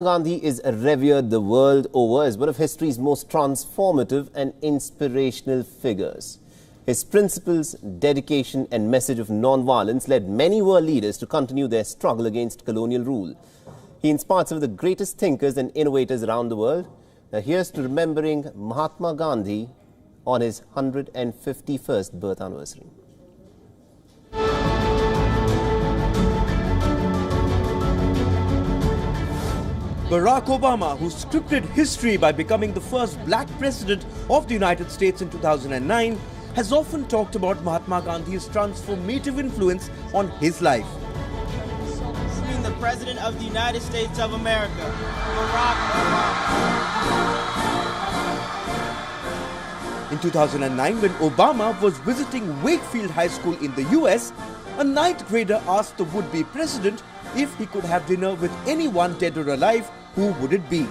Gandhi is revered the world over as one of history's most transformative and inspirational figures. His principles, dedication and message of non-violence led many world leaders to continue their struggle against colonial rule. He inspired some of the greatest thinkers and innovators around the world. Now here's to remembering Mahatma Gandhi on his 151st birth anniversary. Barack Obama, who scripted history by becoming the first black president of the United States in 2009, has often talked about Mahatma Gandhi's transformative influence on his life. Being the President of the United States of America, Barack Obama. In 2009, when Obama was visiting Wakefield High School in the US, a ninth grader asked the would-be president if he could have dinner with anyone dead or alive, who would it be?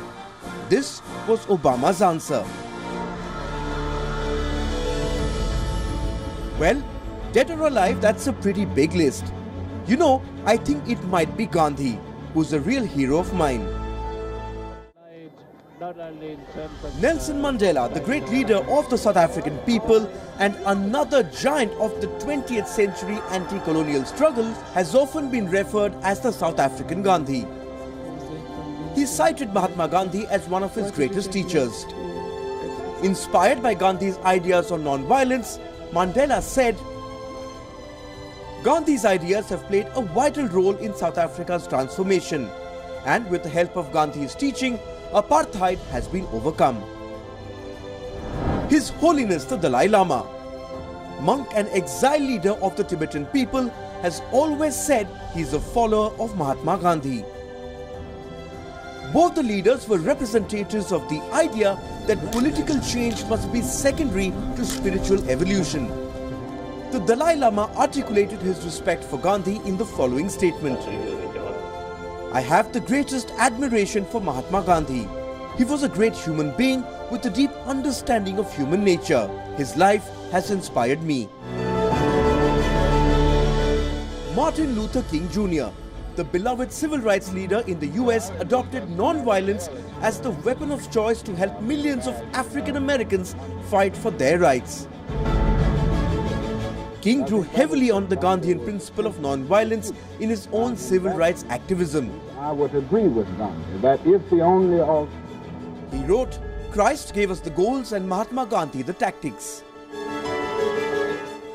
This was Obama's answer. Well, dead or alive, that's a pretty big list. You know, I think it might be Gandhi, who's a real hero of mine. Nelson Mandela, the great leader of the South African people and another giant of the 20th century anti-colonial struggle, has often been referred as the South African Gandhi. He cited Mahatma Gandhi as one of his greatest teachers. Inspired by Gandhi's ideas on non-violence, Mandela said, "Gandhi's ideas have played a vital role in South Africa's transformation, and with the help of Gandhi's teaching, apartheid has been overcome." His Holiness the Dalai Lama, monk and exile leader of the Tibetan people, has always said he is a follower of Mahatma Gandhi. Both the leaders were representatives of the idea that political change must be secondary to spiritual evolution. The Dalai Lama articulated his respect for Gandhi in the following statement: "I have the greatest admiration for Mahatma Gandhi. He was a great human being with a deep understanding of human nature. His life has inspired me." Martin Luther King Jr., the beloved civil rights leader in the US, adopted non-violence as the weapon of choice to help millions of African Americans fight for their rights. King drew heavily on the Gandhian principle of non-violence in his own civil rights activism. I would agree with Gandhi that if the only He wrote, "Christ gave us the goals and Mahatma Gandhi the tactics."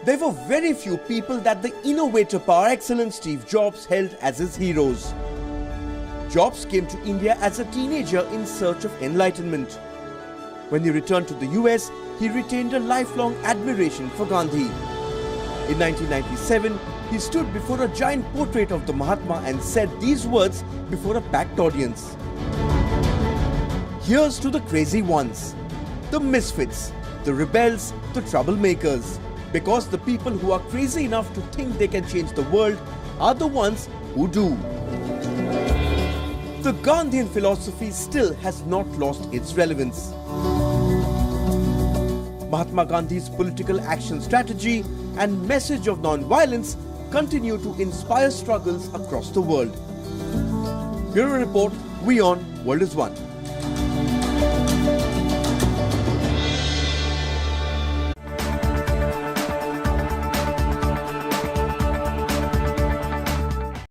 There were very few people that the innovator par excellence Steve Jobs held as his heroes. Jobs came to India as a teenager in search of enlightenment. When he returned to the US, he retained a lifelong admiration for Gandhi. In 1997, he stood before a giant portrait of the Mahatma and said these words before a packed audience: "Here's to the crazy ones, the misfits, the rebels, the troublemakers. Because the people who are crazy enough to think they can change the world are the ones who do." The Gandhian philosophy still has not lost its relevance. Mahatma Gandhi's political action strategy and message of non-violence continue to inspire struggles across the world. Bureau Report, We On, World is One.